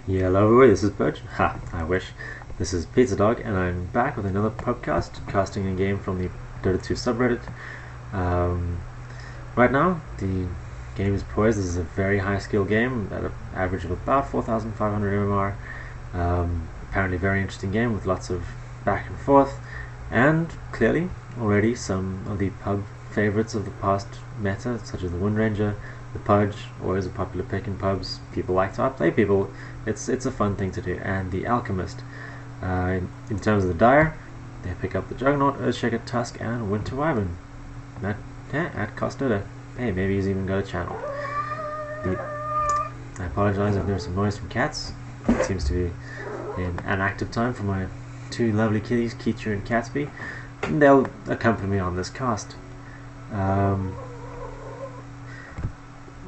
Hello everybody, this is Birch. Ha, I wish. This is Pizza Dog, and I'm back with another pubcast, casting a game from the Dota 2 subreddit. Um, right now, the game is poised. This is a very high skill game at an average of about 4,500 MMR. Apparently very interesting game with lots of back and forth, and clearly already some of the pub favorites of the past meta, such as the Wind Ranger, the Pudge, always a popular pick in pubs. People like to outplay people. It's a fun thing to do. And the Alchemist. In terms of the Dire, they pick up the Juggernaut, Earthshaker, Tusk, and Winter Wyvern. At cost Dota. Hey, maybe he's even got a channel. I apologize if there's some noise from cats. It seems to be an active time for my two lovely kitties, Kichu and Catsby. And they'll accompany me on this cast.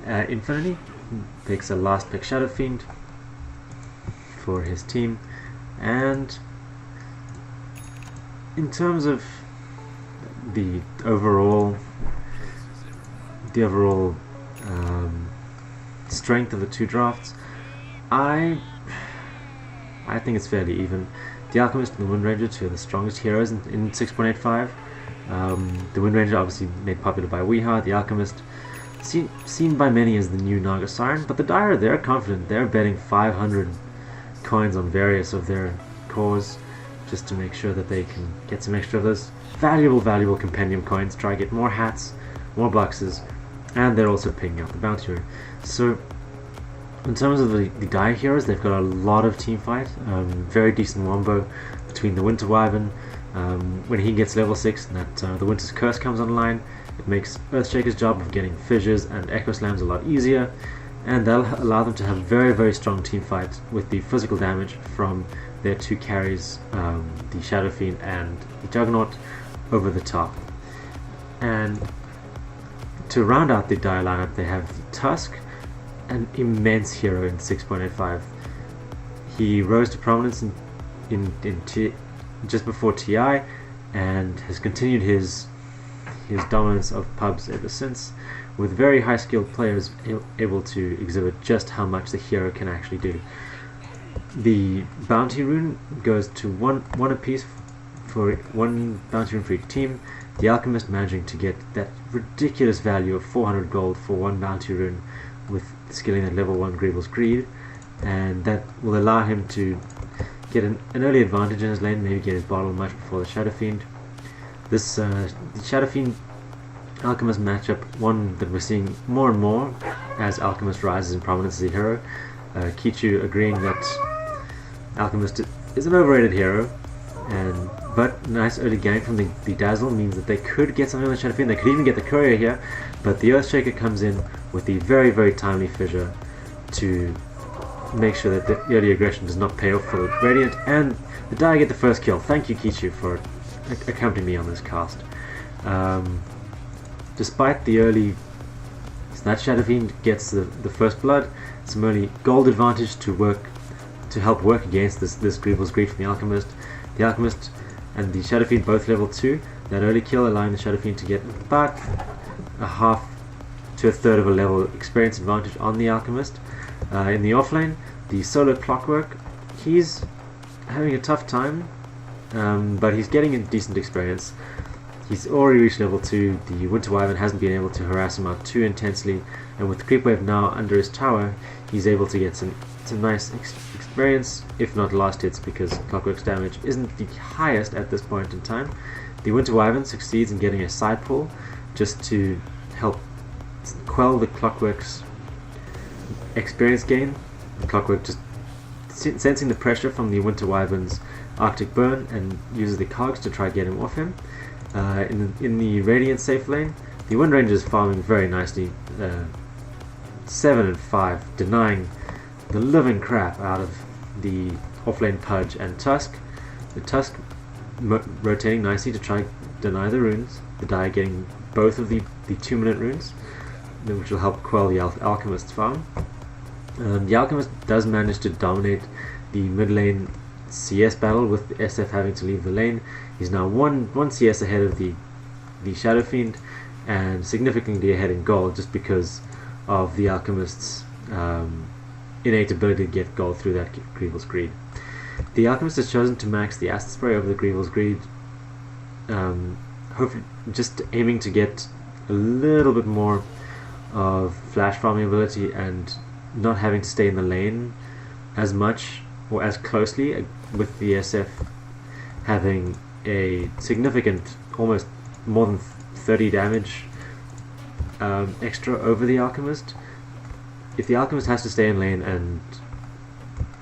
Infinity picks a last pick Shadow Fiend for his team, and in terms of the overall strength of the two drafts, I think it's fairly even. The Alchemist and the Wind Ranger, two of the strongest heroes in 6.85. The Wind Ranger obviously made popular by Weeha. The Alchemist seen by many as the new Naga Siren, but the Dire, they're confident. They're betting 500 coins on various of their cores just to make sure that they can get some extra of those valuable compendium coins, try to get more hats, more boxes, and they're also picking out the bounty rune. So in terms of the Dire heroes, they've got a lot of team fight, very decent wombo between the Winter Wyvern. When he gets level 6 and that the Winter's Curse comes online, it makes Earthshaker's job of getting fissures and Echo Slams a lot easier, and that'll allow them to have very strong team fight with the physical damage from their two carries, the Shadow Fiend and the Juggernaut, over the top. And to round out the Dire lineup, they have Tusk, an immense hero in 6.85. He rose to prominence just before TI, and has continued his dominance of pubs ever since, with very high skilled players able to exhibit just how much the hero can actually do. The bounty rune goes to one apiece for one bounty rune for each team. The Alchemist managing to get that ridiculous value of 400 gold for one bounty rune with skilling at level 1 Greevil's Greed, and that will allow him to get an early advantage in his lane, maybe get his bottle much before the Shadow Fiend. This the Shadow Fiend Alchemist matchup, one that we're seeing more and more as Alchemist rises in prominence as a hero. Kichu agreeing that Alchemist is an overrated hero, but nice early gank from the Dazzle means that they could get something on the Shadow Fiend. They could even get the Courier here, but the Earthshaker comes in with the very timely fissure to make sure that the early aggression does not pay off for the Radiant, and the Dire get the first kill. Thank you, Kichu, for accompanying me on this cast. Despite the early, that Shadow Fiend gets the first blood, some early gold advantage to help work against this Greevil's Greed from the Alchemist. The Alchemist and the Shadow Fiend both level 2. That early kill allowing the Shadow Fiend to get about a half to a third of a level experience advantage on the Alchemist. In the offlane, the solo Clockwork, he's having a tough time, but he's getting a decent experience. He's already reached level 2, the Winter Wyvern hasn't been able to harass him out too intensely, and with the Creep Wave now under his tower, he's able to get some nice experience, if not last hits, because Clockwork's damage isn't the highest at this point in time. The Winter Wyvern succeeds in getting a side pull, just to help quell the Clockwork's experience gain. The Clockwork just sensing the pressure from the Winter Wyvern's Arctic Burn, and uses the cogs to try to get him off him. In the Radiant safe lane, the Wind Ranger is farming very nicely, 7 and 5, denying the living crap out of the offlane Pudge and Tusk. The Tusk rotating nicely to try deny the runes, the Dire getting both of the 2-minute runes, which will help quell the Alchemist's farm. The Alchemist does manage to dominate the mid lane CS battle, with SF having to leave the lane. He's now one CS ahead of the Shadow Fiend, and significantly ahead in gold, just because of the Alchemist's innate ability to get gold through that Greevil's Greed. The Alchemist has chosen to max the Acid Spray over the Greevil's Greed, hopefully just aiming to get a little bit more of flash farming ability and not having to stay in the lane as much or as closely, with the SF having a significant, almost more than 30 damage extra over the Alchemist. If the Alchemist has to stay in lane and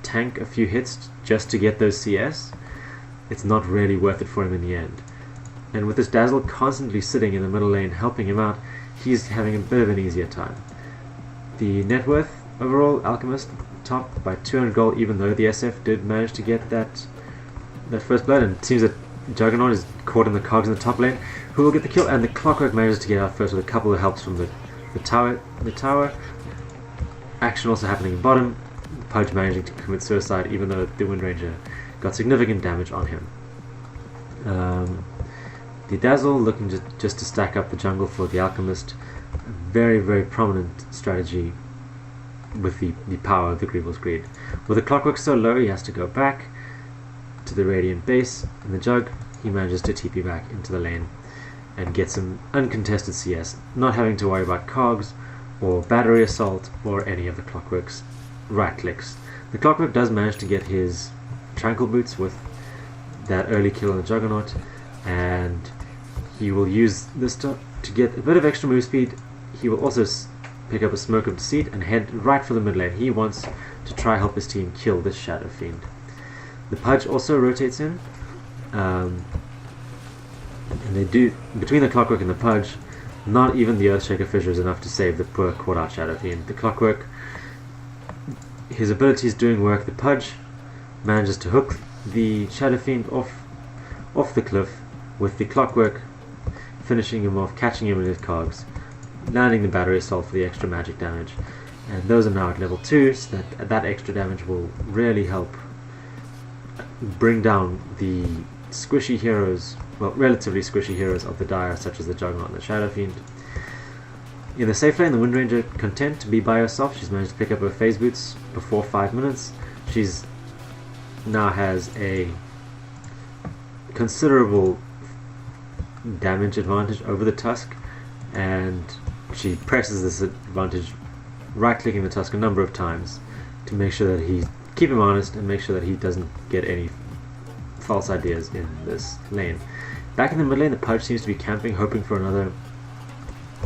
tank a few hits just to get those CS, it's not really worth it for him in the end. And with this Dazzle constantly sitting in the middle lane helping him out, he's having a bit of an easier time. The net worth overall, Alchemist top by 200 gold, even though the SF did manage to get that first blood, and it seems that Juggernaut is caught in the cogs in the top lane, who will get the kill, and the Clockwork manages to get out first with a couple of helps from the tower. Action also happening in bottom, Pudge managing to commit suicide even though the Wind Ranger got significant damage on him. The Dazzle looking just to stack up the jungle for the Alchemist. Very, very prominent strategy with the power of the Greevil's Greed. With the Clockwork so low, he has to go back to the Radiant base. In the Jug, he manages to TP back into the lane and get some uncontested CS, not having to worry about cogs or battery assault or any of the Clockwork's right clicks. The Clockwork does manage to get his Tranquil Boots with that early kill on the Juggernaut, and he will use this to get a bit of extra move speed. He will also pick up a Smoke of Deceit and head right for the mid lane. He wants to try help his team kill this Shadow Fiend. The Pudge also rotates in, and they do, between the Clockwork and the Pudge, not even the Earthshaker Fissure is enough to save the poor caught out Shadow Fiend. The Clockwork, his ability is doing work. The Pudge manages to hook the Shadow Fiend off the cliff, with the Clockwork finishing him off, catching him in his cogs, landing the battery assault for the extra magic damage. And those are now at level 2, so that extra damage will really help bring down the squishy heroes, well, relatively squishy heroes of the Dire, such as the Juggernaut and the Shadow Fiend. In the safe lane, the Wind Ranger, content to be by herself. She's managed to pick up her phase boots before 5 minutes. She's now has a considerable damage advantage over the Tusk, and she presses this advantage right clicking the Tusk a number of times to make sure that keep him honest and make sure that he doesn't get any false ideas in this lane. Back in the mid lane, the Pudge seems to be camping, hoping for another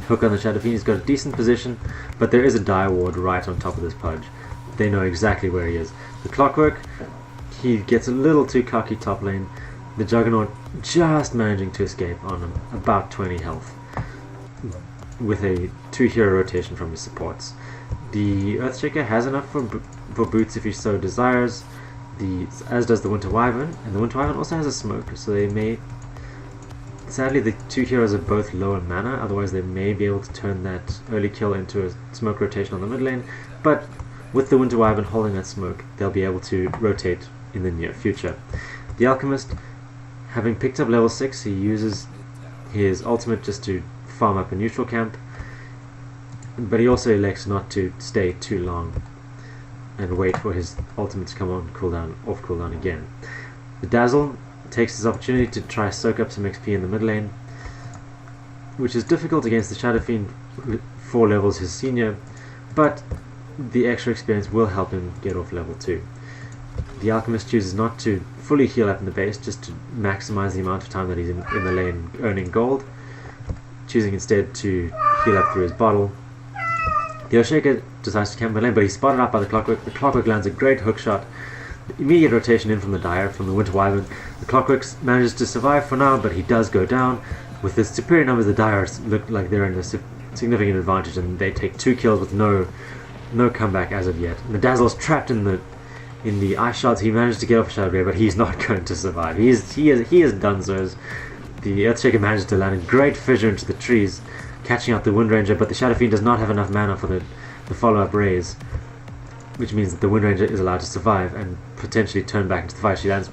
hook on the Shadow Fiend. He's got a decent position, but there is a Dire Ward right on top of this Pudge. They know exactly where he is. The Clockwork, he gets a little too cocky top lane. The Juggernaut just managing to escape on about 20 health with a 2 hero rotation from his supports. The Earthshaker has enough for boots if he so desires, as does the Winter Wyvern, and the Winter Wyvern also has a smoke, so they may... Sadly, the 2 heroes are both low in mana, otherwise they may be able to turn that early kill into a smoke rotation on the mid lane, but with the Winter Wyvern holding that smoke, they'll be able to rotate in the near future. The Alchemist, having picked up level 6, he uses his ultimate just to farm up a neutral camp, but he also elects not to stay too long and wait for his ultimate to come on cooldown, off cooldown again. The Dazzle takes his opportunity to try soak up some XP in the mid lane, which is difficult against the Shadow Fiend, 4 levels his senior, but the extra experience will help him get off level 2. The Alchemist chooses not to fully heal up in the base, just to maximize the amount of time that he's in the lane earning gold, choosing instead to heal up through his bottle. The Earthshaker decides to camp in lane, but he's spotted out by the Clockwork. The Clockwork lands a great hook shot. Immediate rotation in from the Dire, from the Winter Wyvern. The Clockwork manages to survive for now, but he does go down. With his superior numbers, the Dire look like they're in a significant advantage, and they take 2 kills with no comeback as of yet. And the Dazzle's trapped in the ice shots. He managed to get off a Shadow Barrier, but he's not going to survive. He is done so. The Earthshaker manages to land a great fissure into the trees, catching out the Wind Ranger, but the Shadow Fiend does not have enough mana for the follow-up raise, which means that the Wind Ranger is allowed to survive and potentially turn back into the fight. She lands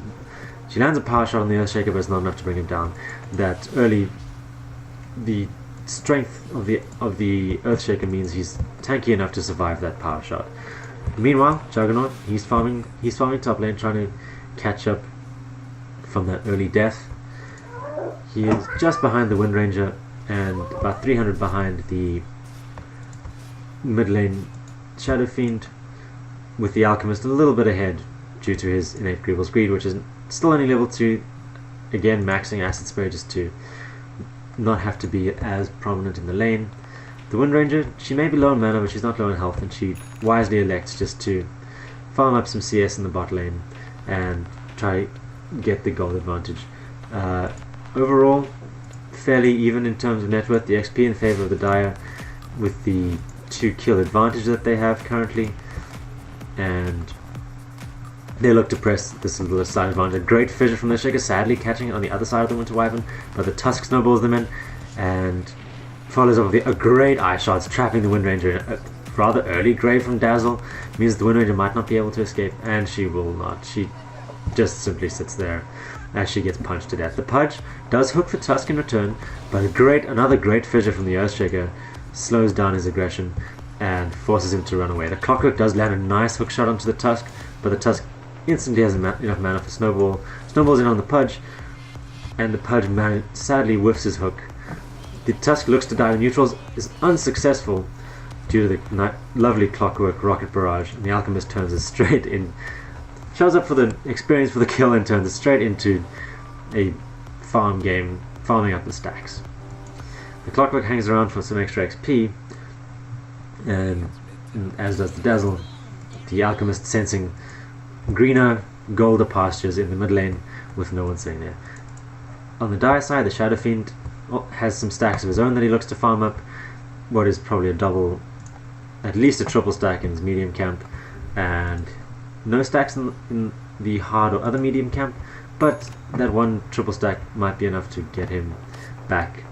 a power shot on the Earthshaker, but it's not enough to bring him down. That early, the strength of the Earthshaker means he's tanky enough to survive that power shot. Meanwhile, Juggernaut, he's farming top lane, trying to catch up from that early death. He is just behind the Wind Ranger and about 300 behind the mid lane Shadow Fiend, with the Alchemist a little bit ahead due to his innate Greevil's Greed, which is still only level 2, again maxing Acid Spray just to not have to be as prominent in the lane. The Wind Ranger, she may be low in mana, but she's not low in health, and she wisely elects just to farm up some CS in the bot lane and try get the gold advantage. Overall, fairly even in terms of net worth. The XP in favour of the Dire, with the 2 kill advantage that they have currently, and they look to press this little side advantage. A great fissure from the Shaker, sadly catching it on the other side of the Winter Wyvern, but the Tusk snowballs them in and follows up with a great eye shots, trapping the Wind Ranger in a rather early grave from Dazzle. Means the Wind Ranger might not be able to escape, and she will not. She just simply sits there as she gets punched to death. The Pudge does hook for Tusk in return, but another great fissure from the Earthshaker slows down his aggression and forces him to run away. The Clockwork does land a nice hook shot onto the Tusk, but the Tusk instantly has enough mana for Snowball. Snowballs in on the Pudge, and the Pudge sadly whiffs his hook. The Tusk looks to die to neutrals, is unsuccessful due to the lovely Clockwork Rocket Barrage, and the Alchemist turns it straight in, shows up for the experience for the kill, and turns it straight into a farm game, farming up the stacks. The Clockwork hangs around for some extra XP, and as does the Dazzle. The Alchemist sensing greener, golder pastures in the mid lane with no one sitting there. On the Dire side, the Shadow Fiend has some stacks of his own that he looks to farm up. What is probably a double, at least a triple stack in his medium camp, and no stacks in the hard or other medium camp, but that one triple stack might be enough to get him back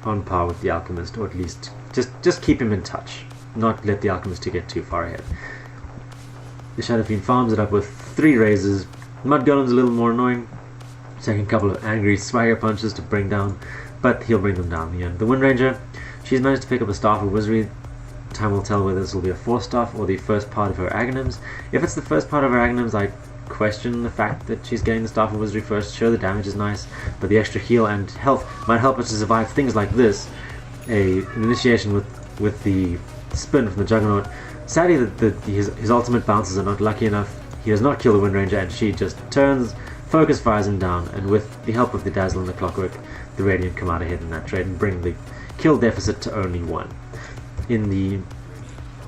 on par with the Alchemist, or at least just keep him in touch, not let the Alchemist get too far ahead. The Shadow Fiend farms it up with 3 raises. Mud Golem's a little more annoying, taking a couple of angry swagger punches to bring down, but he'll bring them down in the end. The Wind Ranger, she's managed to pick up a Staff of Wizardry. Time will tell whether this will be a 4th staff or the first part of her Aghanims. If it's the first part of her Aghanims, I question the fact that she's getting the Staff of Wizardry first. Sure, the damage is nice, but the extra heal and health might help us to survive things like this. An initiation with the spin from the Juggernaut. Sadly, his ultimate bounces are not lucky enough. He does not kill the Wind Ranger, and she just turns, focus fires him down, and with the help of the Dazzle and the Clockwork, the Radiant come out ahead in that trade and bring the kill deficit to only 1. In the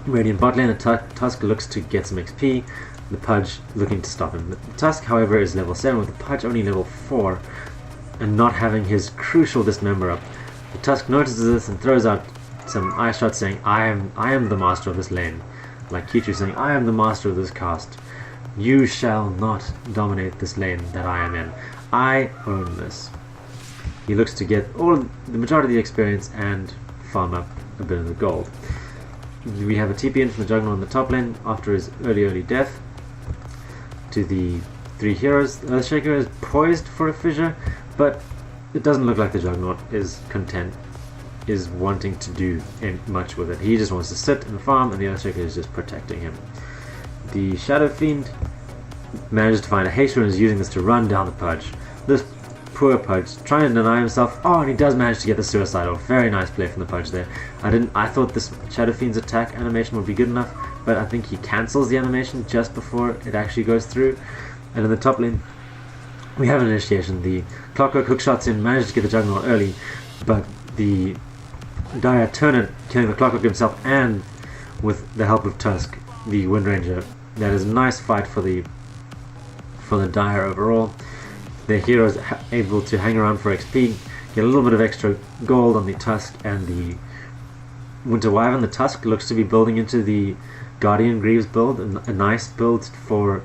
Radiant bot lane, the Tusk looks to get some XP, the Pudge looking to stop him. The Tusk, however, is level 7, with the Pudge only level 4, and not having his crucial Dismember up. The Tusk notices this and throws out some eye shots saying, I am the master of this lane. Like Kichu saying, I am the master of this cast. You shall not dominate this lane that I am in. I own this. He looks to get the majority of the experience and farm up a bit of the gold. We have a TP in from the Juggernaut on the top lane after his early death to the 3 heroes. The Earthshaker is poised for a fissure, but it doesn't look like the Juggernaut is wanting to do much with it. He just wants to sit and farm, and the Earthshaker is just protecting him. The Shadow Fiend manages to find a haste and is using this to run down the Pudge. This poor Pudge trying to deny himself. Oh, and he does manage to get the suicide off. Very nice play from the Pudge there. I thought this Shadow Fiend's attack animation would be good enough, but I think he cancels the animation just before it actually goes through. And in the top lane, we have an initiation. The Clockwork hookshots in, manages to get the Juggernaut early, but the Dire turn it, killing the Clockwork himself, and with the help of Tusk, the Wind Ranger. That is a nice fight for the Dire overall. The heroes able to hang around for XP, get a little bit of extra gold on the Tusk and the Winter Wyvern. The Tusk looks to be building into the Guardian Greaves build, a nice build for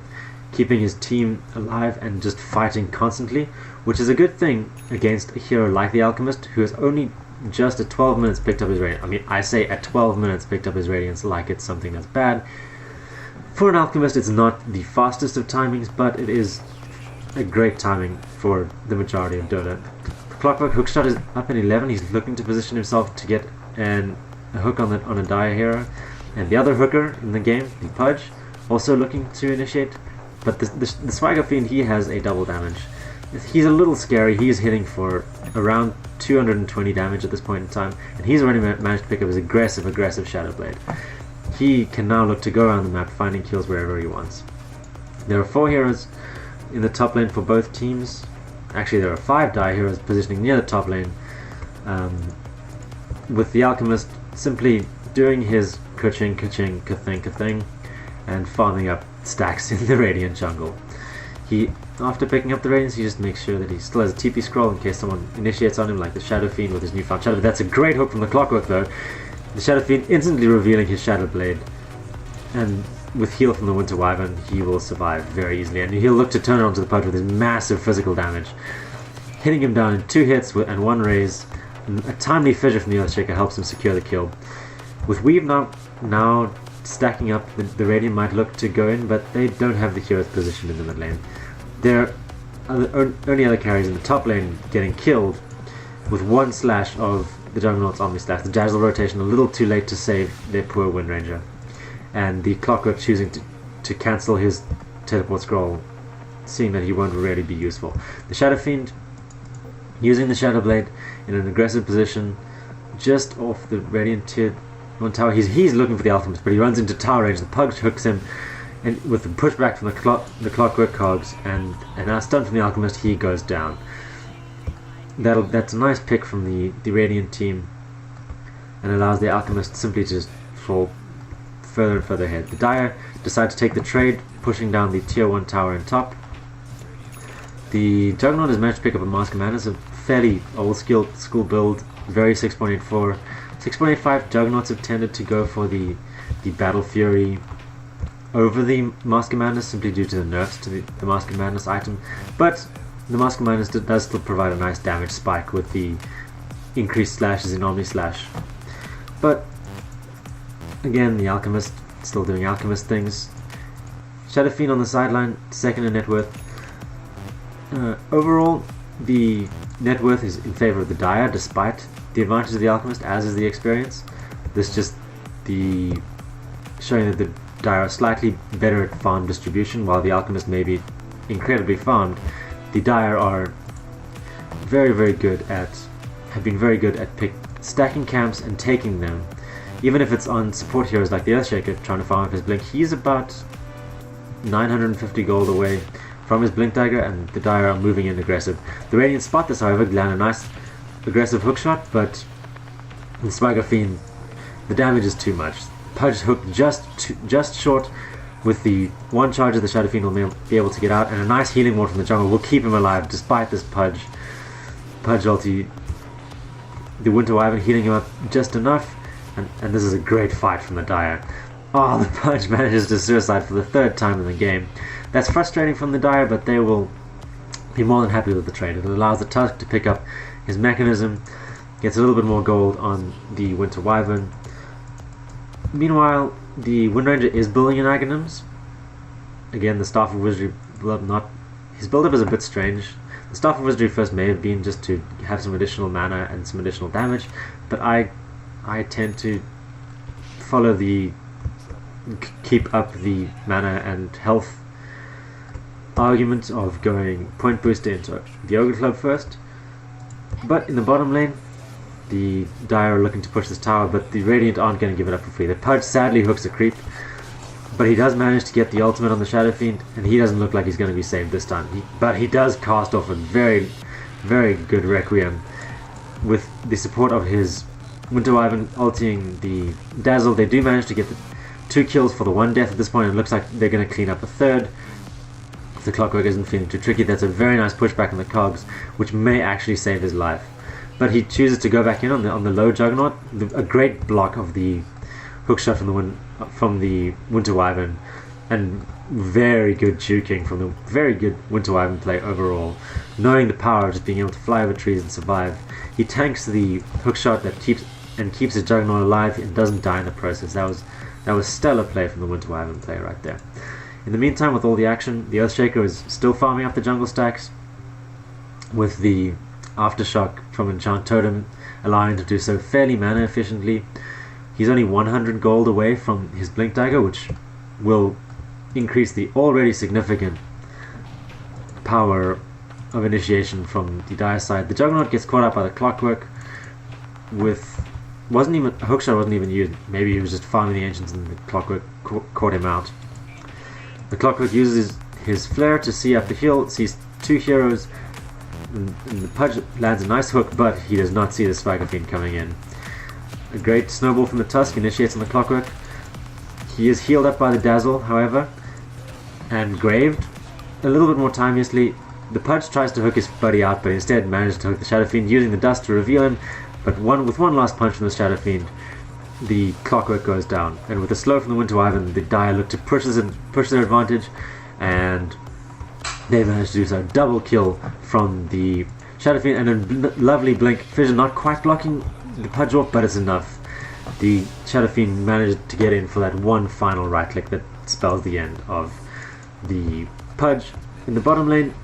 keeping his team alive and just fighting constantly, which is a good thing against a hero like the Alchemist, who has only just at 12 minutes picked up his Radiance. I mean, I say at 12 minutes picked up his Radiance like it's something that's bad. For an Alchemist, it's not the fastest of timings, but it is a great timing for the majority of Dota. The Clockwork hookshot is up in 11. He's looking to position himself to get a hook on a Dire hero. And the other hooker in the game, the Pudge, also looking to initiate. But the Swagger Fiend, he has a double damage. He's a little scary. He's hitting for around 220 damage at this point in time, and he's already managed to pick up his aggressive Shadow Blade. He can now look to go around the map, finding kills wherever he wants. There are 4 heroes in the top lane for both teams. Actually, there are 5 Dire heroes positioning near the top lane, with the Alchemist simply doing his ka-ching, ka-ching, ka-thing, and farming up stacks in the Radiant jungle. After picking up the Radiance, he just makes sure that he still has a TP scroll in case someone initiates on him, like the Shadow Fiend with his newfound Shadow. That's a great hook from the Clockwork though. The Shadow Fiend instantly revealing his Shadow Blade, and with heal from the Winter Wyvern, he will survive very easily, and he'll look to turn onto the Pudge with his massive physical damage, hitting him down in 2 hits and 1 raise. A timely fissure from the Earthshaker helps him secure the kill. With Weave now stacking up, the Radiant might look to go in, but they don't have the heroes positioned in the mid lane. There are the only other carries in the top lane getting killed with 1 slash of the Juggernaut's Omni Slash. The Dazzle rotation a little too late to save their poor Wind Ranger, and the Clockwork choosing to cancel his teleport scroll, seeing that he won't really be useful. The Shadow Fiend using the Shadow Blade in an aggressive position just off the Radiant tier 1 tower. He's looking for the Alchemist, but he runs into tower range. The Pudge hooks him, and with the pushback from the Clockwork cogs and a stun from the Alchemist, he goes down. That's a nice pick from the Radiant team, and allows the Alchemist simply to just fall further and further ahead. The Dire decide to take the trade, pushing down the tier 1 tower in top. The Juggernaut has managed to pick up a Mask of Mana. It's a fairly old school build, very 6.84. 6.85 Juggernauts have tended to go for the Battle Fury over the Mask of Madness, simply due to the nerfs to the Mask of Madness item, but the Mask of Madness does still provide a nice damage spike with the increased slashes in Omni Slash. But again, the Alchemist still doing Alchemist things. Shadow Fiend on the sideline, second in net worth. Overall, the net worth is in favor of the Dire, despite the advantage of the Alchemist, as is the experience. This just showing that the Dire are slightly better at farm distribution, while the Alchemist may be incredibly farmed. The Dire are have been very good at stacking camps and taking them. Even if it's on support heroes like the Earthshaker trying to farm up his Blink, he's about 950 gold away from his Blink Dagger, and the Dire are moving in aggressive. The Radiant spot this, however, land a nice aggressive hookshot, but the Swagger Fiend, the damage is too much. Pudge hooked just short. With the 1 charge of the Shadow Fiend will be able to get out, and a nice healing ward from the jungle will keep him alive despite this Pudge ulti. The Winter Wyvern healing him up just enough, and this is a great fight from the Dire. Oh, the Pudge manages to suicide for the 3rd time in the game. That's frustrating from the Dire, but they will be more than happy with the trade. It allows the Tusk to pick up his mechanism, gets a little bit more gold on the Winter Wyvern. Meanwhile, the Wind Ranger is building in Aghanims. Again, the Staff of Wizardry his build-up is a bit strange. The Staff of Wizardry first may have been just to have some additional mana and some additional damage, but I tend to follow keep up the mana and health argument of going point booster into the Ogre Club first. But in the bottom lane, the Dire are looking to push this tower, but the Radiant aren't going to give it up for free. The Pudge sadly hooks a creep, but he does manage to get the ultimate on the Shadow Fiend, and he doesn't look like he's going to be saved this time. But he does cast off a very, very good Requiem. With the support of his Winter Wyvern ulting the Dazzle, they do manage to get the 2 kills for the 1 death at this point, and it looks like they're going to clean up a 3rd. If the Clockwork isn't feeling too tricky, that's a very nice pushback on the cogs, which may actually save his life. But he chooses to go back in on the low Juggernaut. A great block of the hookshot from the Winter Wyvern, and very good juking from the very good Winter Wyvern play overall. Knowing the power of just being able to fly over trees and survive, he tanks the hookshot that keeps his Juggernaut alive and doesn't die in the process. That was stellar play from the Winter Wyvern player right there. In the meantime, with all the action, the Earthshaker is still farming up the jungle stacks, with the Aftershock from Enchant Totem allowing him to do so fairly mana efficiently. He's only 100 gold away from his Blink Dagger, which will increase the already significant power of initiation from the Dire side. The Juggernaut gets caught out by the Clockwork Hookshot wasn't even used. Maybe he was just farming the Ancients and the Clockwork caught him out. The Clockwork uses his flare to see up the hill, sees two heroes, and the Pudge lands a nice hook, but he does not see the Spiker Fiend coming in. A great snowball from the Tusk initiates on the Clockwork. He is healed up by the Dazzle, however, and graved. A little bit more time, obviously. The Pudge tries to hook his buddy out, but instead manages to hook the Shadow Fiend using the dust to reveal him. But with one last punch from the Shadow Fiend, the Clockwork goes down. And with a slow from the Winter Wyvern, the Dire look to push their advantage, and they manage to do so. Double kill from the Shadow Fiend, and a lovely blink vision, not quite blocking the Pudge off, but it's enough. The Shadow Fiend managed to get in for that one final right click that spells the end of the Pudge. In the bottom lane,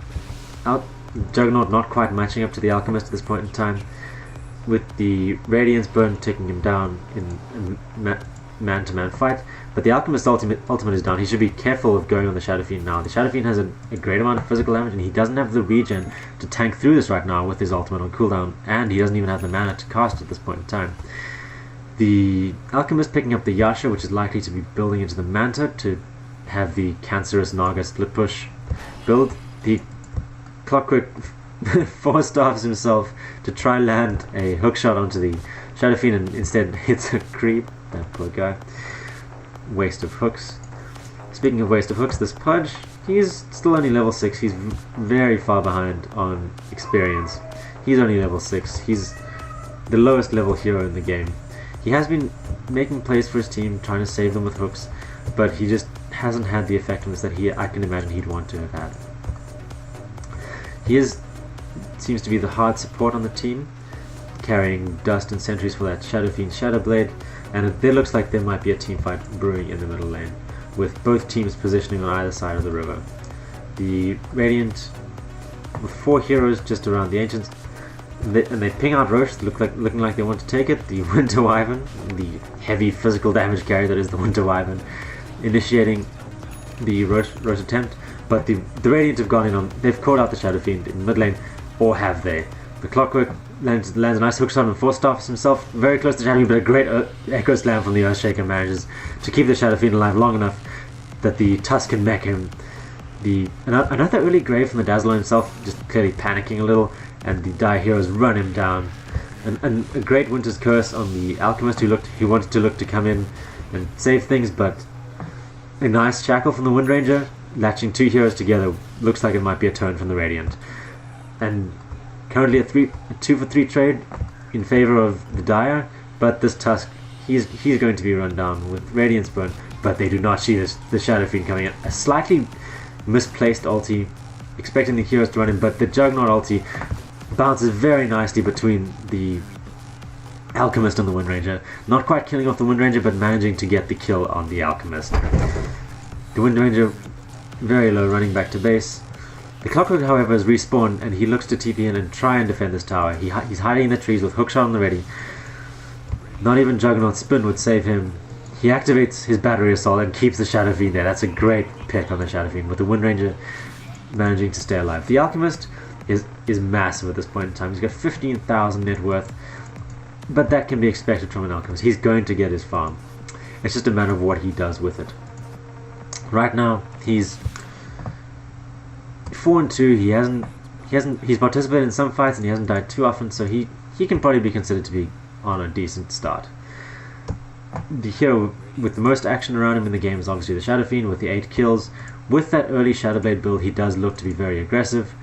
Juggernaut not quite matching up to the Alchemist at this point in time, with the Radiance Burn taking him down in man-to-man fight. But the Alchemist's ultimate is down. He should be careful of going on the Shadow Fiend now. The Shadow Fiend has a great amount of physical damage, and he doesn't have the regen to tank through this right now with his ultimate on cooldown, and he doesn't even have the mana to cast at this point in time. The Alchemist picking up the Yasha, which is likely to be building into the Manta to have the Cancerous Naga split push build. The Clockwork four-staffs himself to try land a hook shot onto the Shadow Fiend, and instead hits a creep. That poor guy. Waste of hooks. Speaking of waste of hooks, this Pudge, he's still only level 6. He's very far behind on experience. He's only level 6. He's the lowest level hero in the game. He has been making plays for his team, trying to save them with hooks, but he just hasn't had the effectiveness that I can imagine he'd want to have had. He seems to be the hard support on the team, carrying dust and sentries for that Shadow Fiend Shadow Blade, and it looks like there might be a team fight brewing in the middle lane, with both teams positioning on either side of the river. The Radiant, with 4 heroes just around the Ancients, and they ping out Roche, looking like they want to take it. The Winter Wyvern, the heavy physical damage carrier that is the Winter Wyvern, initiating the Roche attempt, but the Radiant have gone in on, they've caught out the Shadow Fiend in mid lane, or have they? The Clockwork lands a nice hook shot and four-staffs himself very close to Shadow Fiend, but a great Echo Slam from the Earthshaker manages to keep the Shadow Fiend alive long enough that the Tusk can mech him. Another early grave from the Dazzler himself, just clearly panicking a little, and the Dire heroes run him down. And a great Winter's Curse on the Alchemist who wanted to come in and save things, but a nice shackle from the Wind Ranger, latching 2 heroes together. Looks like it might be a turn from the Radiant. And currently a 2-for-3 trade in favor of the Dire, but this Tusk, he's going to be run down with Radiance Burn, but they do not see the Shadow Fiend coming in. A slightly misplaced ulti, expecting the heroes to run in, but the Juggernaut ulti bounces very nicely between the Alchemist and the Wind Ranger, not quite killing off the Wind Ranger, but managing to get the kill on the Alchemist. The Wind Ranger very low, running back to base. The Clockwork, however, has respawned, and he looks to TP in and try and defend this tower. He's hiding in the trees with hookshot on the ready. Not even Juggernaut's spin would save him. He activates his battery assault and keeps the Shadow Fiend there. That's a great pick on the Shadow Fiend, with the Wind Ranger managing to stay alive. The Alchemist is massive at this point in time. He's got 15,000 net worth, but that can be expected from an Alchemist. He's going to get his farm. It's just a matter of what he does with it. Right now, he's 4-2. He's participated in some fights and he hasn't died too often, so he can probably be considered to be on a decent start. The hero with the most action around him in the game is obviously the Shadow Fiend with the 8 kills. With that early Shadowblade build, he does look to be very aggressive,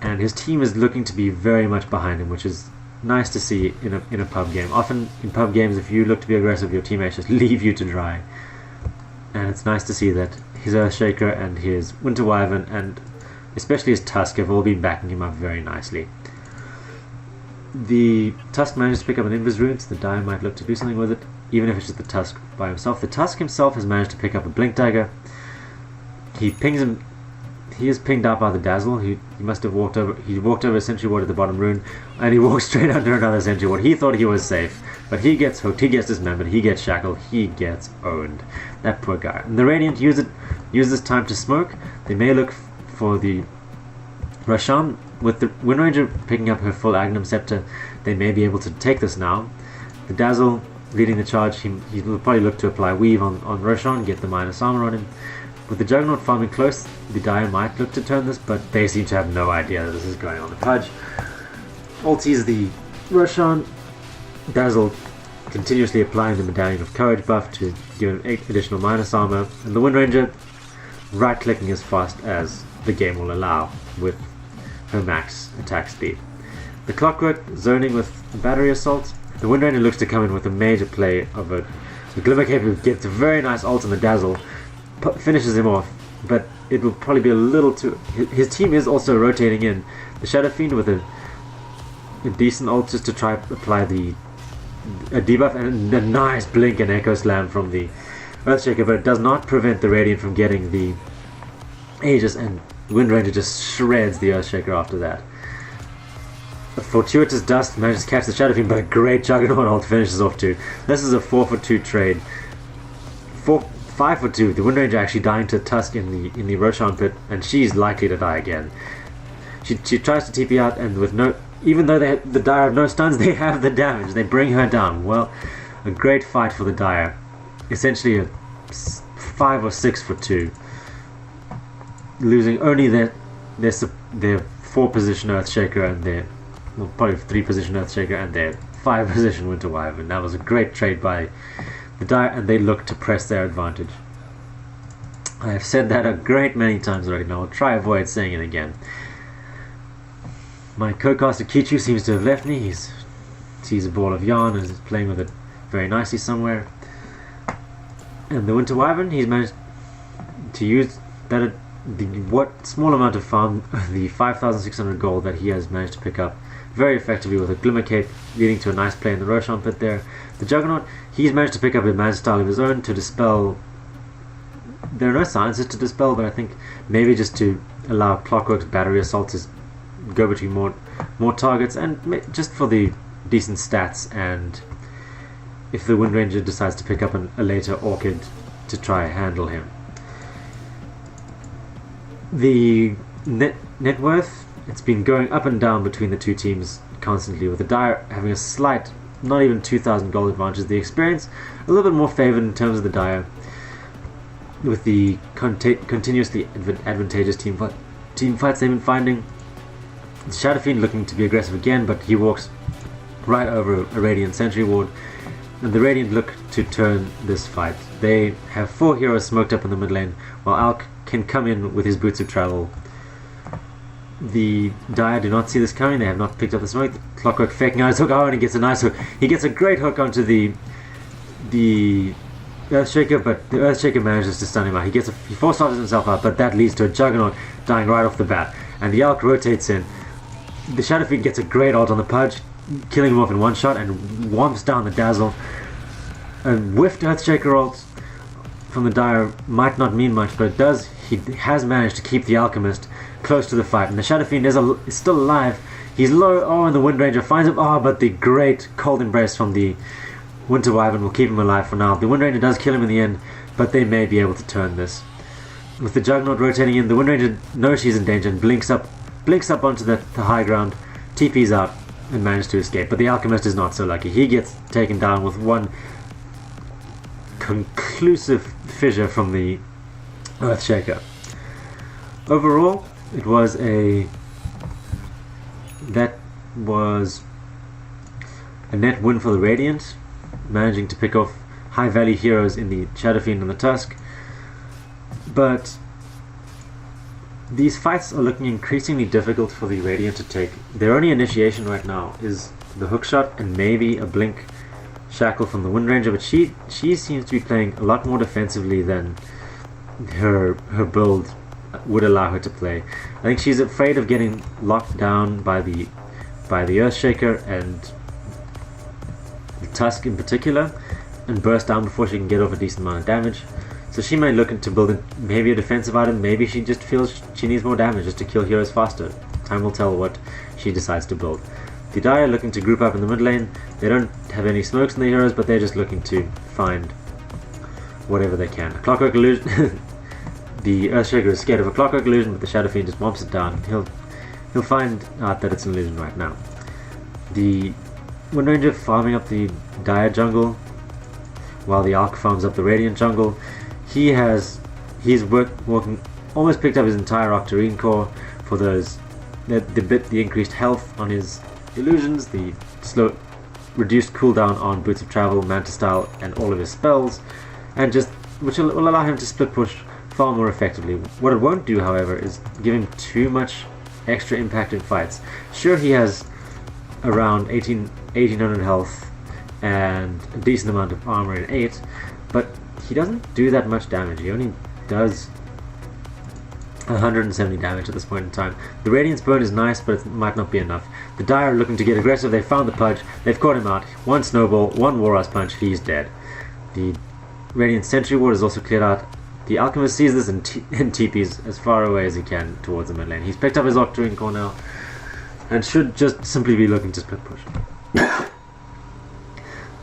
and his team is looking to be very much behind him, which is nice to see in a pub game. Often in pub games, if you look to be aggressive, your teammates just leave you to dry. And it's nice to see that his Earthshaker and his Winter Wyvern and especially his Tusk have all been backing him up very nicely. The Tusk managed to pick up an Invis Rune, so the Dire might look to do something with it, even if it's just the Tusk by himself. The Tusk himself has managed to pick up a Blink Dagger. He pings him. He is pinged out by the Dazzle. He must have walked over. He walked over a Sentry Ward at the bottom rune, and he walked straight under another Sentry Ward. He thought he was safe, but he gets hooked. He gets dismembered. He gets shackled. He gets owned. That poor guy. And the Radiant use it use this time to smoke. They may look for the rush on. With the Wind Ranger picking up her full Agnum Scepter, they may be able to take this now. The Dazzle leading the charge, he will probably look to apply Weave on Roshan, get the minus armor on him. With the Juggernaut farming close, the Dire might look to turn this, but they seem to have no idea that this is going on. The Pudge ulties the Roshan, Dazzle continuously applying the Medallion of Courage buff to give him 8 additional minus armor, and the Wind Ranger right clicking as fast as the game will allow with her max attack speed. The Clockwork zoning with Battery Assault. The Wind Ranger looks to come in with a major play of it. The Glimmer Cape gets a very nice ult on the Dazzle, finishes him off, but it will probably be a little too... His team is also rotating in. The Shadow Fiend with a decent ult just to try apply a debuff, and a nice blink and echo slam from the Earthshaker, but it does not prevent the Radiant from getting the Aegis, and Wind Ranger just shreds the Earthshaker after that. A fortuitous dust manages to catch the Shadow Fiend, but a great Juggernaut ult finishes off too. This is a 4-for-2 trade. 5-for-2. The Wind Ranger actually dying to Tusk in the Roshan pit, and she's likely to die again. She tries to TP out, and with no, even though the Dire have no stuns, they have the damage. They bring her down. Well, a great fight for the Dire. Essentially a 5 or 6-for-2. Losing only their 4-position Earthshaker and their, well, probably 3-position Earthshaker and their 5-position Winter Wyvern. That was a great trade by the Dire, and they look to press their advantage. I have said that a great many times already, and I'll try avoid saying it again. My co-caster Kichu seems to have left me. He sees a ball of yarn and is playing with it very nicely somewhere. And the Winter Wyvern, he's managed to use what small amount of farm, the 5,600 gold that he has managed to pick up very effectively with a Glimmer Cape, leading to a nice play in the Roshan pit there. The Juggernaut, he's managed to pick up a magic style of his own to dispel. There are no sciences to dispel, but I think maybe just to allow Clockwork's Battery Assault to go between more targets, and just for the decent stats, and if the Wind Ranger decides to pick up a later Orchid to try and handle him. The net worth, it's been going up and down between the two teams constantly, with the Dire having a slight, not even 2,000 gold advantage. The experience a little bit more favoured in terms of the Dire, with the continuously advantageous team fights they've been finding. The Shadow Fiend looking to be aggressive again, but he walks right over a Radiant Sentry Ward, and the Radiant look to turn this fight. They have 4 heroes smoked up in the mid lane, while Alk can come in with his Boots of Travel. The Dire do not see this coming. They have not picked up the smoke. The Clockwork faking out his hook. Oh, and he gets a nice hook. He gets a great hook onto the Earthshaker, but the Earthshaker manages to stun him out. He force-starts himself out, but that leads to a Juggernaut dying right off the bat. And the Alk rotates in. The Shadow Fiend gets a great ult on the Pudge, killing him off in one shot, and whomps down the Dazzle. A whiffed Earthshaker ult from the Dire might not mean much, but it does. He has managed to keep the Alchemist close to the fight, and the Shadow Fiend is still alive. He's low. Oh, and the Wind Ranger finds him. Oh, but the great Cold Embrace from the Winter Wyvern will keep him alive for now. The Wind Ranger does kill him in the end, but they may be able to turn this. With the Juggernaut rotating in, the Wind Ranger knows she's in danger and blinks up onto the high ground, TP's out, and manages to escape. But the Alchemist is not so lucky. He gets taken down with one conclusive fissure from the Earthshaker. Overall, it was a net win for the Radiant, managing to pick off high value heroes in the Shadow Fiend and the Tusk. But these fights are looking increasingly difficult for the Radiant to take. Their only initiation right now is the hookshot and maybe a blink shackle from the Wind Ranger, but she seems to be playing a lot more defensively than her build would allow her to play. I think she's afraid of getting locked down by the Earthshaker and the Tusk in particular, and burst down before she can get off a decent amount of damage. So she may look to build maybe a defensive item, maybe she just feels she needs more damage just to kill heroes faster. Time will tell what she decides to build. The Dire looking to group up in the mid lane. They don't have any smokes in the heroes, but they're just looking to find whatever they can. Clockwork Illusion The Earthshaker is scared of a Clockwork illusion, but the Shadow Fiend just whomps it down. He'll find out that it's an illusion right now. The Windranger farming up the Dire jungle, while the Arc farms up the Radiant jungle. He's working almost picked up his entire Octarine core for the increased health on his illusions, the reduced cooldown on Boots of Travel, Manta Style, and all of his spells, and which will allow him to split push far more effectively. What it won't do, however, is give him too much extra impact in fights. Sure, he has around 1800 health and a decent amount of armor in 8, but he doesn't do that much damage. He only does 170 damage at this point in time. The Radiance Burn is nice, but it might not be enough. The Dire are looking to get aggressive. They found the Pudge. They've caught him out. One Snowball, one War Ice Punch. He's dead. The Radiant Sentry Ward is also cleared out. The Alchemist sees this and TPs as far away as he can towards the mid lane. He's picked up his Octarine core now and should just simply be looking to split push.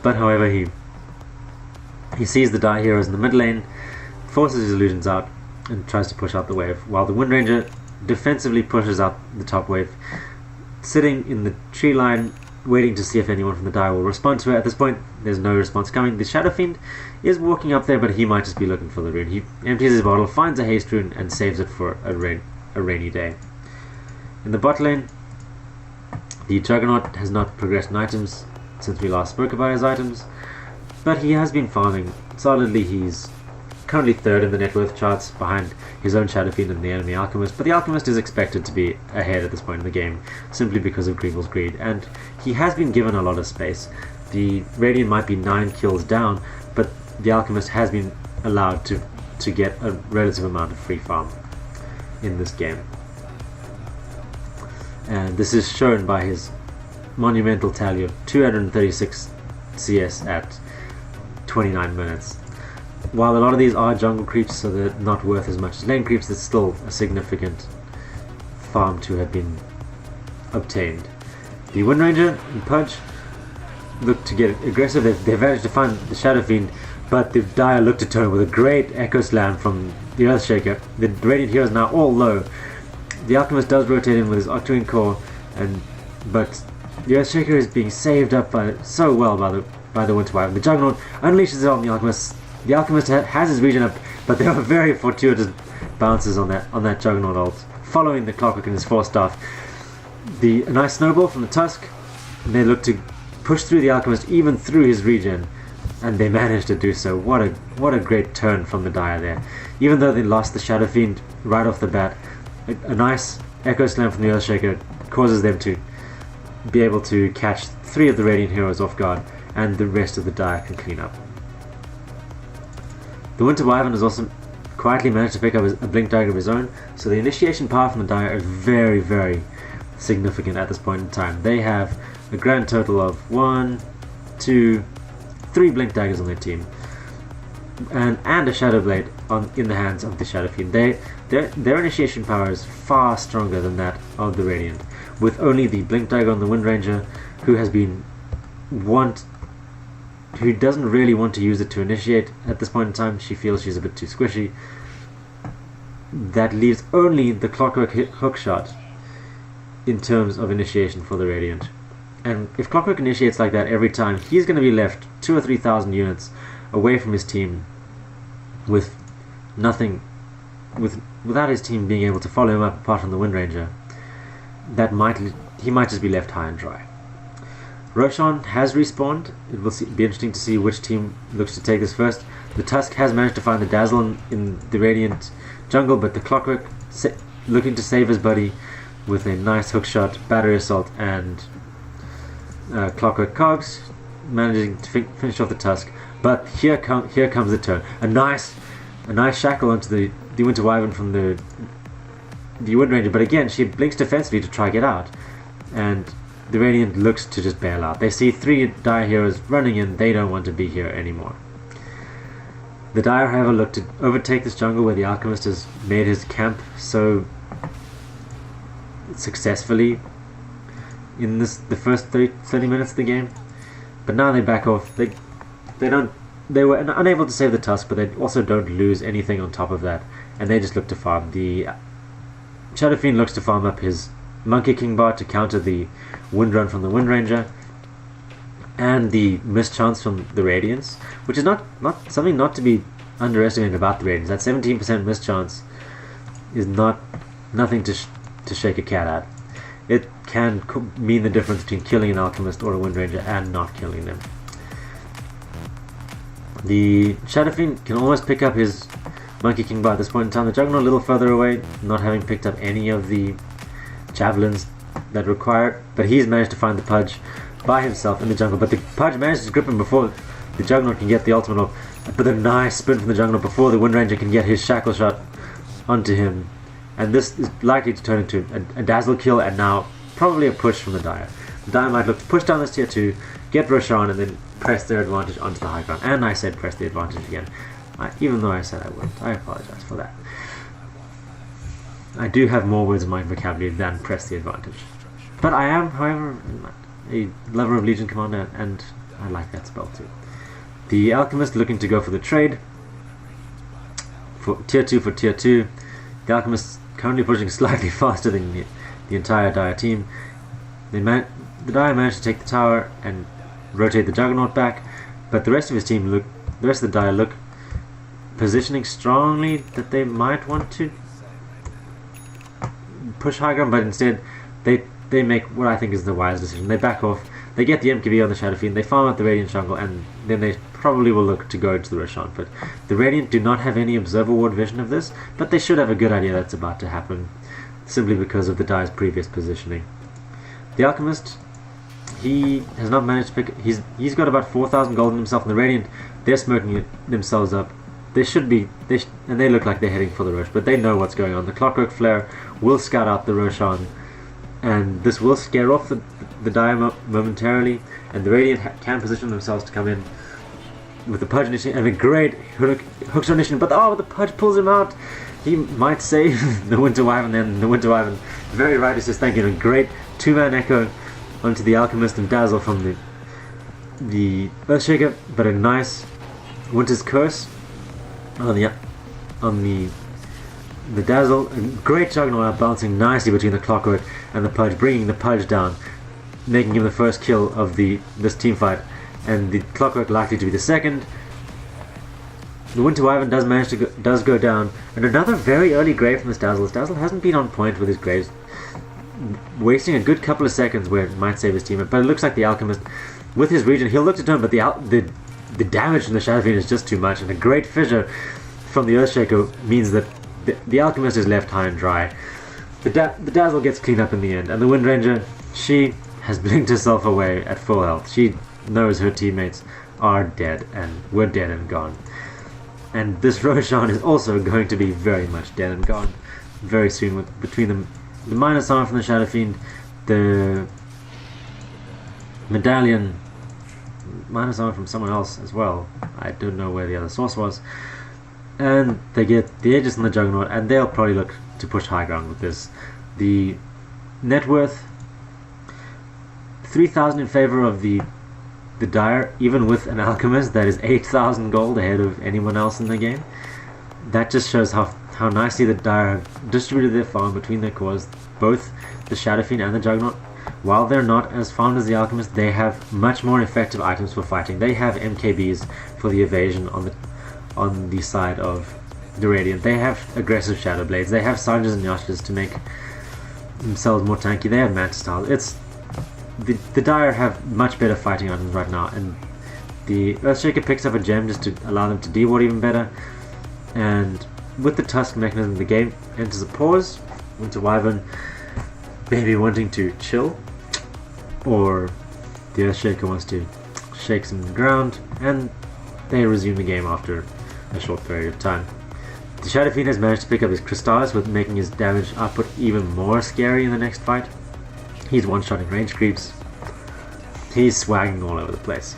But however, he sees the Dire heroes in the mid lane, forces his illusions out, and tries to push out the wave, while the Windranger defensively pushes out the top wave, sitting in the tree line, waiting to see if anyone from the Dire will respond to it. At this point, there's no response coming. The Shadow Fiend is walking up there, but he might just be looking for the rune. He empties his bottle, finds a haste rune, and saves it for a rainy day. In the bot lane, the Juggernaut has not progressed in items since we last spoke about his items, but he has been farming solidly. He's currently 3rd in the net worth charts, behind his own Shadow Fiend and the enemy Alchemist, but the Alchemist is expected to be ahead at this point in the game, simply because of Greevil's Greed, and he has been given a lot of space. The Radiant might be 9 kills down, but the Alchemist has been allowed to get a relative amount of free farm in this game. And this is shown by his monumental tally of 236 CS at 29 minutes. While a lot of these are jungle creeps, so they're not worth as much as lane creeps, it's still a significant farm to have been obtained. The Windranger and Pudge look to get aggressive. They've managed to find the Shadow Fiend, but the Dire look to turn with a great Echo Slam from the Earthshaker. The Radiant heroes now all low. The Alchemist does rotate in with his Octarine core, but the Earthshaker is being saved up so well by the Winter Wyvern. The Juggernaut unleashes it on the Alchemist. The Alchemist has his regen up, but there are very fortuitous bounces on that Juggernaut ult, following the Clockwork and his Force Staff. A nice Snowball from the Tusk, and they look to push through the Alchemist even through his regen, and they manage to do so. What a great turn from the Dire there. Even though they lost the Shadow Fiend right off the bat, a nice Echo Slam from the Earthshaker causes them to be able to catch 3 of the Radiant heroes off guard, and the rest of the Dire can clean up. The Winter Wyvern has also quietly managed to pick up a Blink Dagger of his own, so the initiation power from the Dire is very, very significant at this point in time. They have a grand total of 1, 2, 3 Blink Daggers on their team, and a Shadow Blade in the hands of the Shadow Fiend. Their initiation power is far stronger than that of the Radiant, with only the Blink Dagger on the Windranger, who doesn't really want to use it to initiate at this point in time. She feels she's a bit too squishy. That leaves only the Clockwork hookshot in terms of initiation for the Radiant. And if Clockwork initiates like that every time, he's going to be left 2,000 or 3,000 units away from his team with nothing, without his team being able to follow him up apart from the Windranger. He might just be left high and dry. Roshan has respawned. It will be interesting to see which team looks to take this first. The Tusk has managed to find the Dazzle in the Radiant jungle, but the Clockwork looking to save his buddy with a nice hookshot, Battery Assault, and Clockwork Cogs, managing to finish off the Tusk. But here comes the turn. A nice shackle onto the Winter Wyvern from the Windranger, but again she blinks defensively to try to get out, and the Radiant looks to just bail out. They see 3 Dire heroes running in. They don't want to be here anymore. The Dire, however, look to overtake this jungle where the Alchemist has made his camp so successfully in the first 30 minutes of the game. But now they back off. They were unable to save the Tusk, but they also don't lose anything on top of that. and they just look to farm. The Shadow Fiend looks to farm up his Monkey King bar to counter the Wind Run from the Wind Ranger and the mischance from the Radiance, which is not something not to be underestimated about the Radiance. That 17% mischance is nothing to shake a cat at. It can mean the difference between killing an Alchemist or a Wind Ranger and not killing them. The Shadow Fiend can almost pick up his Monkey King bar at this point in time. The Juggernaut a little further away, not having picked up any of the javelins that require, but he's managed to find the Pudge by himself in the jungle. But the Pudge manages to grip him before the Juggernaut can get the ultimate off. But a nice sprint from the Juggernaut before the Wind Ranger can get his shackle shot onto him. And this is likely to turn into a dazzle kill, and now probably a push from the Dire. The Dire might look to push down this tier 2, get Roshan, and then press their advantage onto the high ground. And I said press the advantage again. Even though I said I wouldn't. I apologize for that. I do have more words in my vocabulary than press the advantage. But I am, however, a lover of Legion Commander, and I like that spell too. The Alchemist looking to go for the trade. For tier 2 for tier 2. The Alchemist currently pushing slightly faster than the entire Dire team. The Dire managed to take the tower and rotate the Juggernaut back, but the rest of his team the rest of the Dire look positioning strongly that they might want to push high ground, but instead they make what I think is the wise decision. They back off, they get the MKB on the Shadow Fiend, they farm out the Radiant jungle, and then they probably will look to go to the Roshan. But the Radiant do not have any Observer Ward vision of this, but they should have a good idea that's about to happen, simply because of the Dire's previous positioning. The Alchemist, he has not managed to pick. He's got about 4,000 gold in himself, and the Radiant, they're smoking themselves up. They should be, and they look like they're heading for the Rosh, but they know what's going on. The Clockwork Flare will scout out the Roshan, and this will scare off the Dire momentarily, and the Radiant can position themselves to come in with the Pudge initiating, and a great hookshot initiating, but the Pudge pulls him out. He might save the Winter Wyvern, then the Winter Wyvern, very right, is just thanking a great two-man echo onto the Alchemist and Dazzle from the Earthshaker, but a nice Winter's Curse on the Dazzle. A great Juggernaut bouncing nicely between the Clockwork and the Pudge, bringing the Pudge down, making him the first kill of this team fight, and the Clockwork likely to be the second. The Winter Wyvern does go down, and another very early grave from this Dazzle. This Dazzle hasn't been on point with his graves, wasting a good couple of seconds where it might save his team, but it looks like the Alchemist, with his regen, he'll look to turn, but the damage from the Shadow Fiend is just too much, and a great fissure from the Earthshaker means that the Alchemist is left high and dry. The Dazzle gets cleaned up in the end, and the Wind Ranger, she has blinked herself away at full health. She knows her teammates are dead, and we're dead and gone. And this Roshan is also going to be very much dead and gone very soon, between the minus armor from the Shadow Fiend, the medallion, minus armor from someone else as well. I don't know where the other source was. And they get the Aegis and the Juggernaut, and they'll probably look to push high ground with this. The net worth, 3,000 in favor of the Dire, even with an Alchemist that is 8,000 gold ahead of anyone else in the game. That just shows how nicely the Dire have distributed their farm between their cores, both the Shadow Fiend and the Juggernaut. While they're not as farmed as the Alchemist, they have much more effective items for fighting. They have MKBs for the evasion on the side of the Radiant. They have aggressive Shadow Blades. They have Sanjas and Yashas to make themselves more tanky. They have Mantis Style. The Dire have much better fighting items right now, and the Earthshaker picks up a gem just to allow them to deward even better. And with the Tusk mechanism, the game enters a pause. Winter Wyvern maybe wanting to chill, or the Earthshaker wants to shake some ground, and they resume the game after a short period of time. The Shadow Fiend has managed to pick up his Crystallis, with making his damage output even more scary in the next fight. He's one-shotting range creeps. He's swagging all over the place.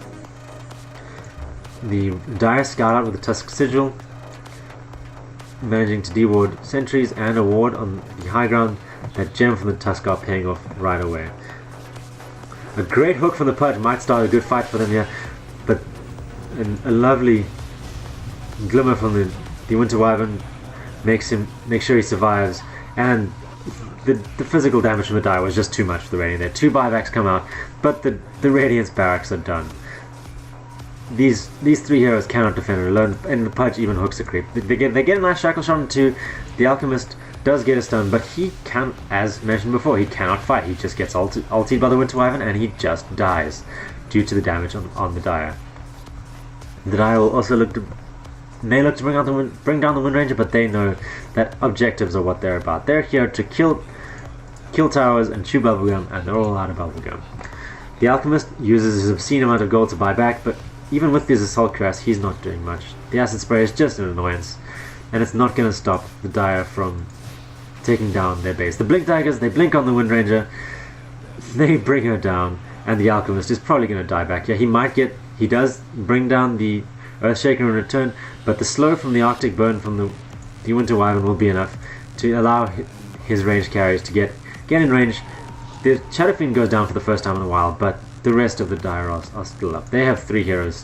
The Dire scout out with the Tusk Sigil, managing to deward sentries and a ward on the high ground. That gem from the Tuskar paying off right away. A great hook from the Pudge might start a good fight for them here, but a lovely glimmer from the Winter Wyvern makes sure he survives, and the physical damage from the Dire was just too much for the Radiant there. 2 buybacks come out, but the Radiant's barracks are done. These 3 heroes cannot defend it alone, and the Pudge even hooks a creep. They get a nice shackle shot into the Alchemist. Does get a stun, but he can, as mentioned before, he cannot fight. He just gets ultied by the Winter Wyvern, and he just dies due to the damage on the Dire. The Dire will also may look to bring down the Wind Ranger, but they know that objectives are what they're about. They're here to kill towers and chew bubblegum, and they're all out of bubblegum. The Alchemist uses his obscene amount of gold to buy back, but even with his Assault Cuirass, he's not doing much. The Acid Spray is just an annoyance, and it's not going to stop the Dire from taking down their base. The Blink Daggers, they blink on the Wind Ranger, they bring her down, and the Alchemist is probably going to die back. Yeah, he does bring down the Earthshaker in return, but the slow from the Arctic Burn from the Winter Wyvern will be enough to allow his ranged carries to get in range. The Shadow Fiend goes down for the first time in a while, but the rest of the Dire are still up. They have 3 heroes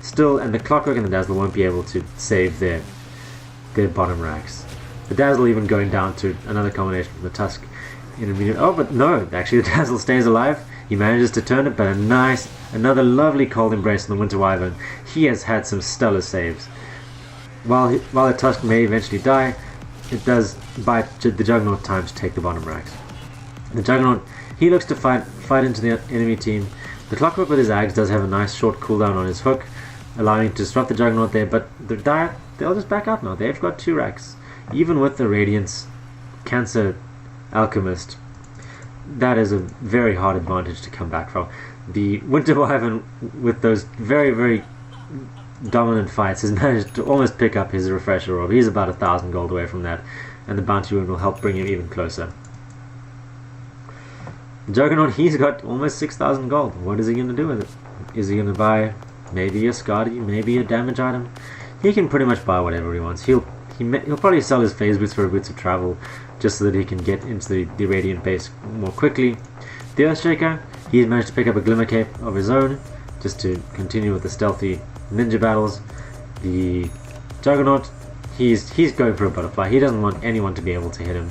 still, and the Clockwork and the Dazzle won't be able to save their bottom racks. The Dazzle even going down to another combination from the Tusk in a minute. Oh, but no, actually the Dazzle stays alive. He manages to turn it, but another lovely Cold Embrace on the Winter Wyvern. He has had some stellar saves. While the Tusk may eventually die, it does buy the Juggernaut time to take the bottom racks. The Juggernaut, he looks to fight into the enemy team. The Clockwork with his Axe does have a nice short cooldown on his hook, allowing him to disrupt the Juggernaut there, but the Dire, they'll just back out now. They've got 2 racks. Even with the Radiance Cancer Alchemist, that is a very hard advantage to come back from. The Winter Wyvern, with those very, very dominant fights, has managed to almost pick up his Refresher Orb. He's about 1,000 gold away from that, and the Bounty Rune will help bring him even closer. Juggernaut, he's got almost 6,000 gold. What is he going to do with it? Is he going to buy maybe a Skadi, maybe a damage item? He can pretty much buy whatever he wants. He'll probably sell his phase boots for boots of travel, just so that he can get into the Radiant base more quickly. The Earthshaker, he's managed to pick up a Glimmer Cape of his own, just to continue with the stealthy ninja battles. The Juggernaut, he's going for a butterfly. He doesn't want anyone to be able to hit him.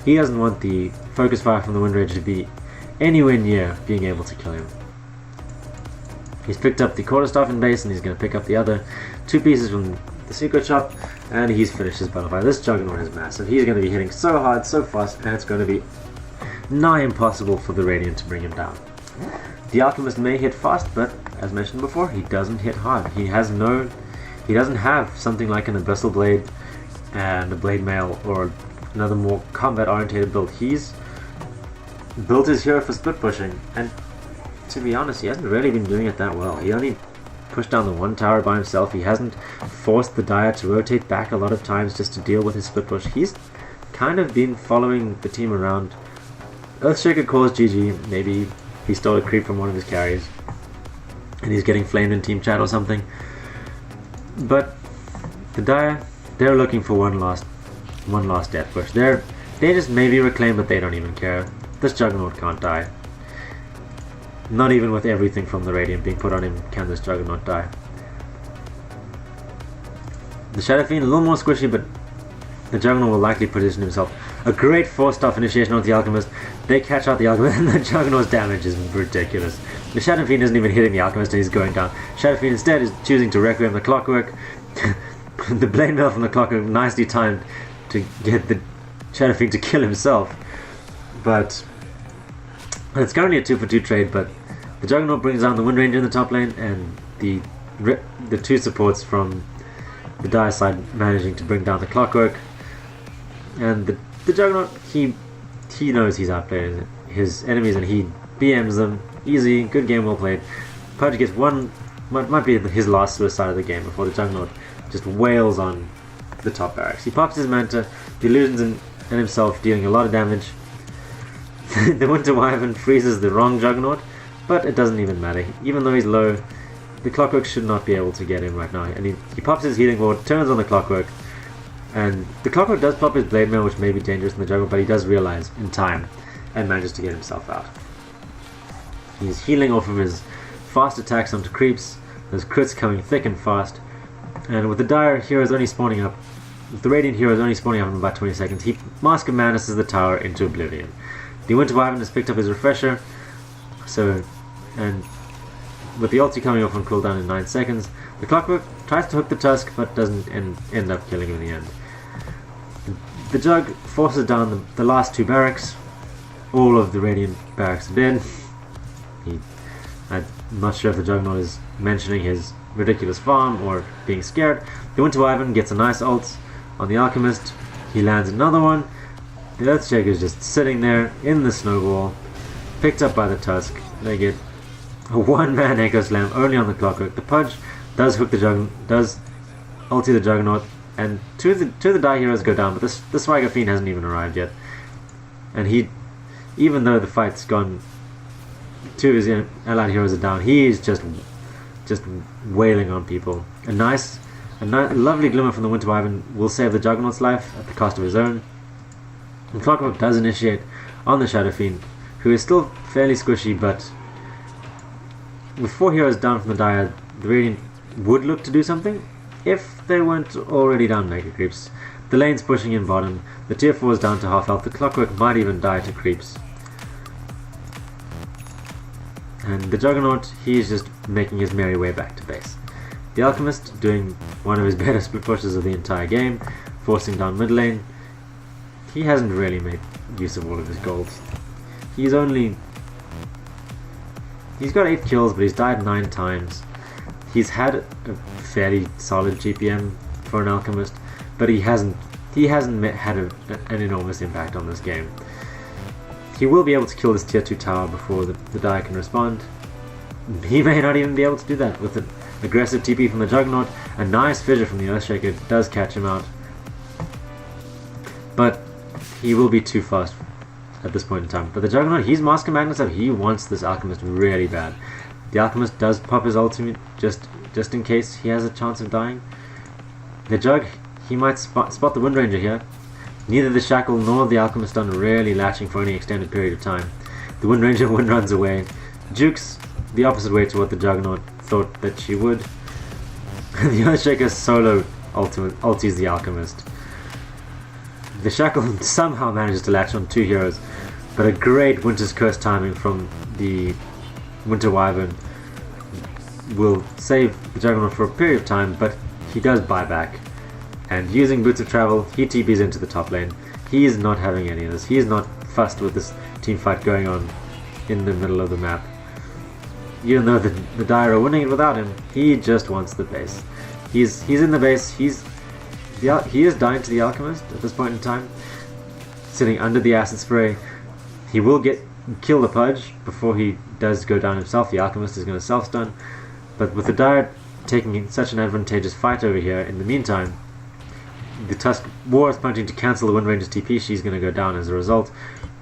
He doesn't want the focus fire from the Wind Ranger to be anywhere near being able to kill him. He's picked up the Quarterstaff in base, and he's going to pick up the other 2 pieces from the Secret Shop, and he's finished his butterfly. This Juggernaut is massive. He's going to be hitting so hard, so fast, and it's going to be nigh impossible for the Radiant to bring him down. The Alchemist may hit fast, but as mentioned before, he doesn't hit hard. He doesn't have something like an Abyssal Blade and a Blade Mail or another more combat oriented build. He's built his hero for split pushing, and to be honest, he hasn't really been doing it that well. He only pushed down the 1 tower by himself. He hasn't forced the Dire to rotate back a lot of times just to deal with his split push. He's kind of been following the team around. Earthshaker calls GG. Maybe he stole a creep from one of his carries and he's getting flamed in team chat or something. But the Dire, they're looking for one last death push. They just maybe reclaim, but they don't even care. This Juggernaut can't die. Not even with everything from the Radiant being put on him can this Juggernaut die. The Shadow Fiend, a little more squishy, but the Juggernaut will likely position himself. A great 4-staff initiation on the Alchemist. They catch out the Alchemist, and the Juggernaut's damage is ridiculous. The Shadow Fiend isn't even hitting the Alchemist, and he's going down. Shadow Fiend instead is choosing to Requiem the Clockwork. The Blade Mail from the Clockwork nicely timed to get the Shadow Fiend to kill himself. But it's currently a 2-for-2 trade, but the Juggernaut brings down the Wind Ranger in the top lane, and the 2 supports from the Dire side managing to bring down the Clockwork. And the Juggernaut, he knows he's outplayed his enemies, and he BMs them. Easy, good game, well played. Pudge gets might be his last suicide of the game before the Juggernaut just wails on the top barracks. He pops his Manta, the illusions and himself dealing a lot of damage. The Winter Wyvern freezes the wrong Juggernaut, but it doesn't even matter. Even though he's low, the Clockwork should not be able to get him right now. And he pops his Healing Ward, turns on the Clockwork, and the Clockwork does pop his Blade Mail, which may be dangerous in the Juggernaut, but he does realize in time and manages to get himself out. He's healing off of his fast attacks onto creeps, those crits coming thick and fast, and with the Dire heroes only spawning up the Radiant hero is only spawning up in about 20 seconds. He Mask of Madnesses the tower into oblivion. The Winter Wyvern has picked up his refresher, and with the ulti coming off on cooldown in 9 seconds, the Clockwork tries to hook the Tusk but doesn't end up killing him in the end. The Jug forces down the last 2 barracks. All of the Radiant barracks are dead. I'm not sure if the Juggernaut is mentioning his ridiculous farm or being scared. The Winter Wyvern gets a nice ult on the Alchemist. He lands another one. The Earthshaker is just sitting there in the snowball, picked up by the Tusk. They get a one-man Echo Slam only on the Clockwork. The Pudge does hook the does ulti the Juggernaut, and two of the Die heroes go down, but the Swagger Fiend hasn't even arrived yet. And even though the fight's gone, 2 of his allied heroes are down, he is just wailing on people. A lovely glimmer from the Winter Wyvern will save the Juggernaut's life at the cost of his own. And Clockwork does initiate on the Shadow Fiend, who is still fairly squishy, but with 4 heroes down from the Dire, the Radiant would look to do something if they weren't already down Mega Creeps. The lane's pushing in bottom, the tier 4 is down to half health, the Clockwork might even die to creeps. And the Juggernaut, he's just making his merry way back to base. The Alchemist doing one of his better split pushes of the entire game, forcing down mid lane. He hasn't really made use of all of his gold. He's got 8 kills, but he's died 9 times. He's had a fairly solid GPM for an Alchemist, but he hasn't had an enormous impact on this game. He will be able to kill this tier 2 tower before the Dire can respond. He may not even be able to do that with an aggressive TP from the Juggernaut. A nice fissure from the Earthshaker does catch him out, but he will be too fast at this point in time. But the Juggernaut, he's Mask of Madness up. He wants this Alchemist really bad. The Alchemist does pop his ultimate just in case he has a chance of dying. The Jug, he might spot the Windranger here. Neither the Shackle nor the Alchemist are really latching for any extended period of time. The Windranger runs away. Jukes the opposite way to what the Juggernaut thought that she would. The Earthshaker solo ultis the Alchemist. The Shackle somehow manages to latch on 2 heroes, but a great Winter's Curse timing from the Winter Wyvern will save the Juggernaut for a period of time, but he does buy back. And using Boots of Travel, he TPs into the top lane. He is not having any of this. He is not fussed with this team fight going on in the middle of the map. Even though the Dire are winning it without him, he just wants the base. He's in the base. He is dying to the Alchemist at this point in time, sitting under the Acid Spray. He will kill the Pudge before he does go down himself. The Alchemist is going to self-stun, but with the Dire taking such an advantageous fight over here, in the meantime, the Tusk War is punching to cancel the Windranger's TP. She's going to go down as a result,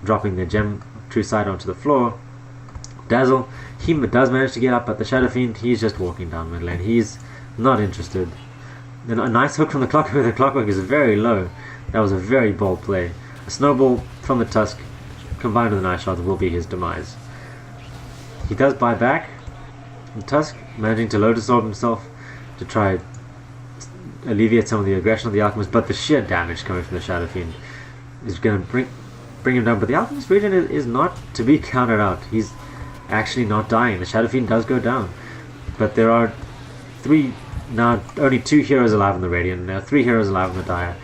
dropping the Gem True Sight onto the floor. Dazzle, he does manage to get up, but the Shadow Fiend, he's just walking down mid lane. He's not interested. Then a nice hook from the Clockwork. The Clockwork is very low. That was a very bold play. A snowball from the Tusk combined with a nice shot will be his demise. He does buy back. The Tusk managing to Lotus Orb himself to try alleviate some of the aggression of the Alchemist, but the sheer damage coming from the Shadow Fiend is going to bring him down. But the Alchemist region is not to be counted out. He's actually not dying. The Shadow Fiend does go down, but there are only 2 heroes alive in the Radiant, and there are 3 heroes alive in the Dire.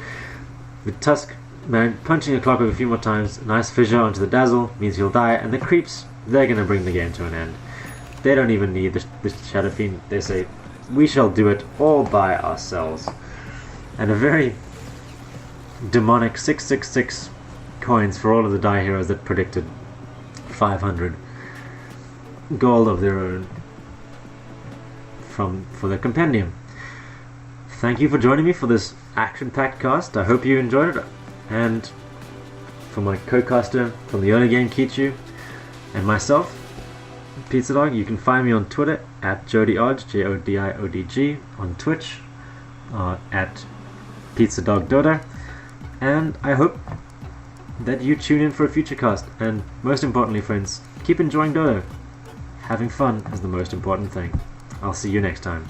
The Tusk punching the Clockwork a few more times, a nice fissure onto the Dazzle means he'll die, and the creeps, they're going to bring the game to an end. They don't even need the Shadow Fiend. They say, we shall do it all by ourselves. And a very demonic 666 coins for all of the Die heroes that predicted 500 gold of their own for their compendium. Thank you for joining me for this action-packed cast. I hope you enjoyed it. And for my co-caster from the early game, Kichu, and myself, Pizza Dog, you can find me on Twitter at JodiOdg, JODIODG, on Twitch at Pizza Dog Dota, and I hope that you tune in for a future cast. And most importantly, friends, keep enjoying Dota. Having fun is the most important thing. I'll see you next time.